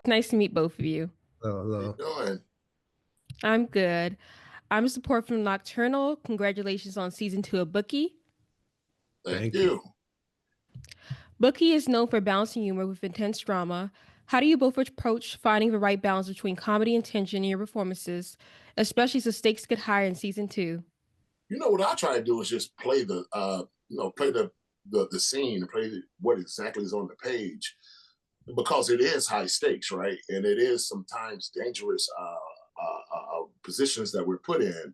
Nice to meet both of you. How you Hello. doing? I'm good. I'm support from Nocturnal. Congratulations on season 2 of Bookie. Thank Thank you. you. Bookie is known for balancing humor with intense drama. How do you both approach finding the right balance between comedy and tension in your performances, especially as the stakes get higher in season 2? You know what I try to do is just play play the scene, play what exactly is on the page, because it is high stakes, right? And it is sometimes dangerous positions that we're put in,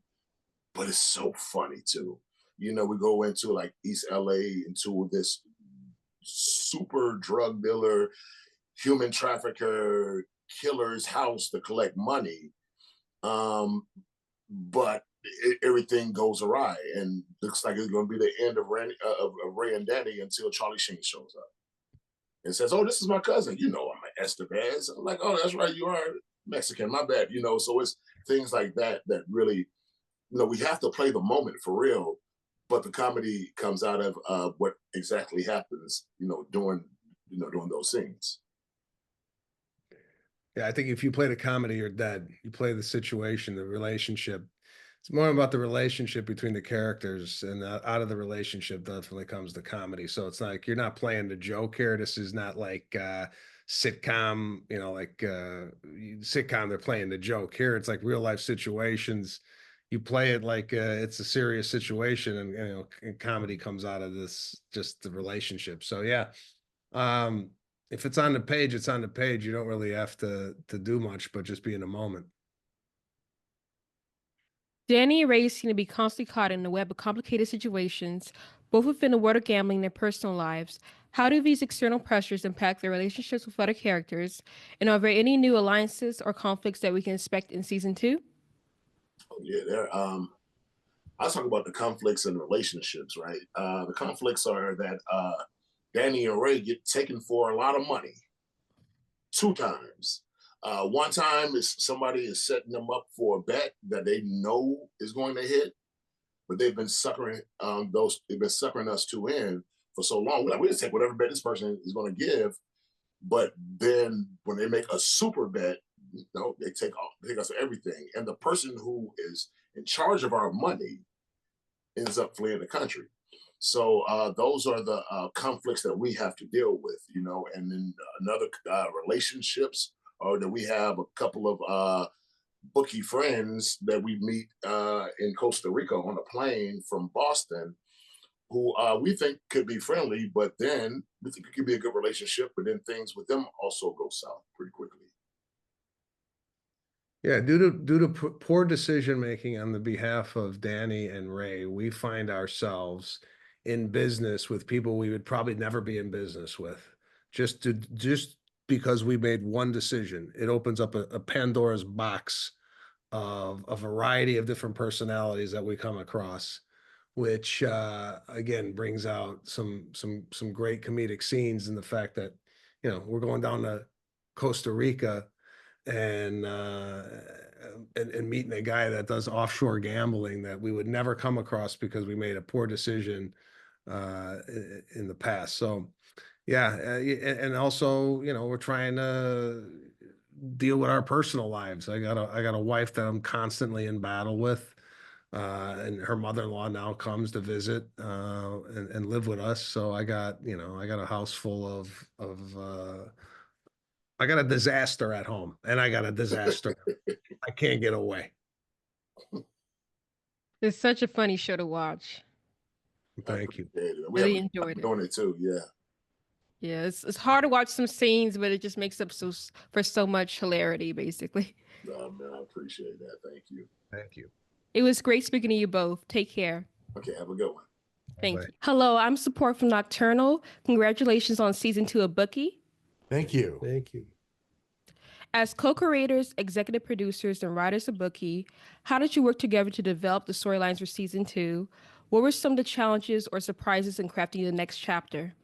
but it's so funny too. You know, we go into like East LA into this super drug dealer, human trafficker, killer's house to collect money. But everything goes awry and looks like it's going to be the end of Ray and Danny until Charlie Sheen shows up and says, "Oh, this is my cousin. You know, I'm an Estevez." I'm like, "Oh, that's right, you are Mexican. My bad." You know, so it's things like that that really, we have to play the moment for real, but the comedy comes out of what exactly happens, during those scenes. Yeah, I think if you play the comedy, you're dead. You play the situation, the relationship. It's more about the relationship between the characters, and out of the relationship definitely comes the comedy. So it's like you're not playing the joke here. This is not like sitcom, sitcom, they're playing the joke. Here it's like real life situations. You play it like it's a serious situation, and comedy comes out of this, just the relationship. So yeah, um, if it's on the page, it's on the page. You don't really have to do much, but just be in the moment. Danny and Ray seem to be constantly caught in a web of complicated situations, both within the world of gambling and their personal lives. How do these external pressures impact their relationships with other characters? And are there any new alliances or conflicts that we can expect in season 2? Oh, yeah, there. I talk about the conflicts and relationships, right? The conflicts are that Danny and Ray get taken for a lot of money two times. One time is somebody is setting them up for a bet that they know is going to hit, but they've been suckering they've been suckering us two in for so long. We're like, we just take whatever bet this person is going to give, but then when they make a super bet, they take us everything, and the person who is in charge of our money ends up fleeing the country. So those are the conflicts that we have to deal with, and then another relationships, or that we have a couple of bookie friends that we meet in Costa Rica on a plane from Boston, who we think could be friendly, but then we think it could be a good relationship, but then things with them also go south pretty quickly. Yeah, due to poor decision making on the behalf of Danny and Ray, we find ourselves in business with people we would probably never be in business with, just because we made one decision. It opens up a Pandora's box of a variety of different personalities that we come across, which again brings out some great comedic scenes in the fact that we're going down to Costa Rica and meeting a guy that does offshore gambling that we would never come across because we made a poor decision in the past. So yeah, and also we're trying to deal with our personal lives. I got a wife that I'm constantly in battle with. And her mother-in-law now comes to visit and live with us. So I got a house full of I got a disaster at home, and I got a disaster. I can't get away. It's such a funny show to watch. I Thank you. appreciate it. We have Really a good enjoyed time it. doing it too. Yeah. Yeah, it's hard to watch some scenes, but it just makes up for so much hilarity, basically. Man, I appreciate that. Thank you. Thank you. It was great speaking to you both. Take care. Okay, have a good one. Thank Bye. you. Hello, I'm support from Nocturnal. Congratulations on season 2 of Bookie. Thank you. Thank you. As co-creators, executive producers, and writers of Bookie, how did you work together to develop the storylines for season 2? What were some of the challenges or surprises in crafting the next chapter?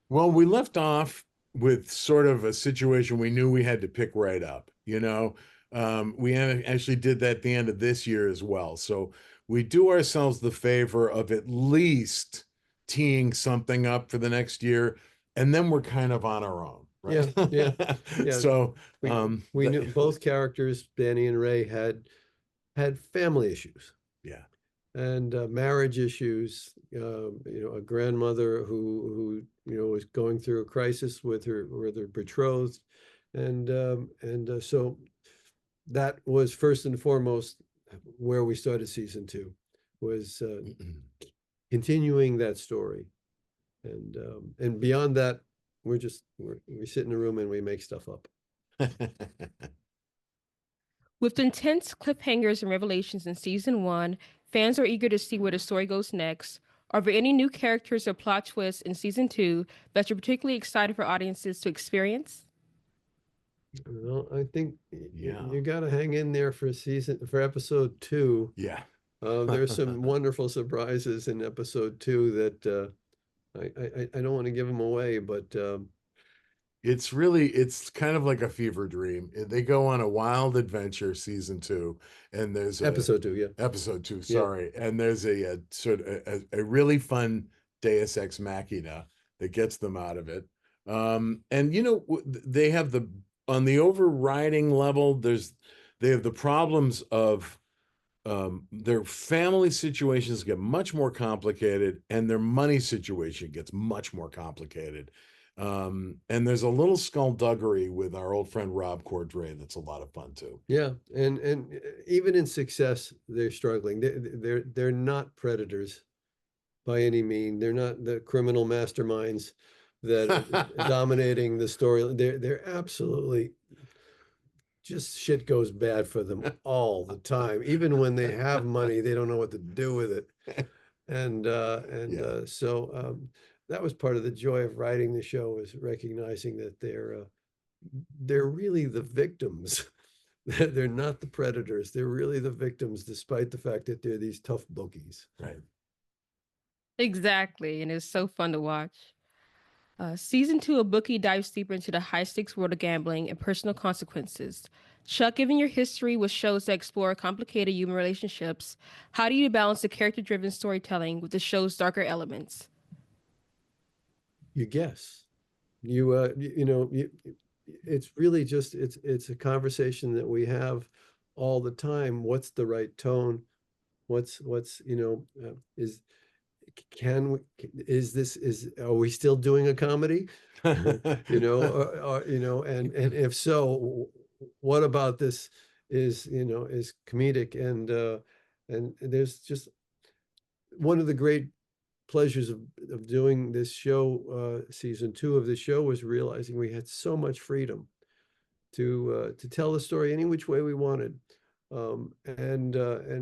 Well, we left off with sort of a situation we knew we had to pick right up. Actually did that at the end of this year as well. So we do ourselves the favor of at least teeing something up for the next year, and then we're kind of on our own, right? Yeah. So We knew both characters, Danny and Ray, had family issues yeah. and marriage issues. A grandmother who was going through a crisis with her betrothed, and so that was first and foremost where we started season 2, was continuing that story, and beyond that, we sit in a room and we make stuff up. With intense cliffhangers and revelations in season 1, fans are eager to see where the story goes next. Are there any new characters or plot twists in season 2 that you're particularly excited for audiences to experience? Well, I think Yeah. you got to hang in there for episode 2. Yeah. There's some wonderful surprises in episode 2 that I don't want to give them away, but it's kind of like a fever dream. They go on a wild adventure, season 2, and there's episode 2, yeah. Episode 2, Yeah. sorry. And there's a sort of a really fun Deus Ex Machina that gets them out of it. And they have on the overriding level, they have the problems of their family situations get much more complicated, and their money situation gets much more complicated. And there's a little skullduggery with our old friend Rob Cordray that's a lot of fun too. Yeah, and even in success, they're struggling. They're not predators by any mean. They're not the criminal masterminds that dominating the story. They're absolutely just shit goes bad for them all the time. Even when they have money, they don't know what to do with it. So that was part of the joy of writing the show, is recognizing that they're really the victims. They're not the predators. They're really the victims, despite the fact that they're these tough bookies. Right. Exactly, and it's so fun to watch. Season 2 of Bookie dives deeper into the high-stakes world of gambling and personal consequences. Chuck, given your history with shows that explore complicated human relationships, how do you balance the character-driven storytelling with the show's darker elements? You guess. It's really just it's a conversation that we have all the time. What's the right tone? Are we still doing a comedy? And if so, what about this is comedic? And there's just one of the great pleasures of doing this show, season 2 of the show, was realizing we had so much freedom to tell the story any which way we wanted, and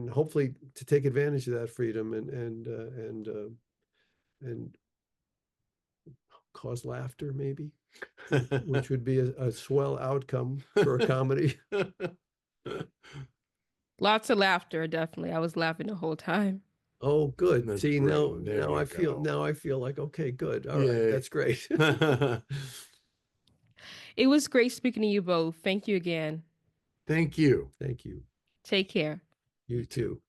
hopefully to take advantage of that freedom and cause laughter, maybe, which would be a swell outcome for a comedy. Lots of laughter, definitely. I was laughing the whole time. Oh, good. That's See, great. now I feel like, okay, good. All right, Yay. that's great. It was great speaking to you both. Thank you again. Thank you. Thank you. Take care. You too.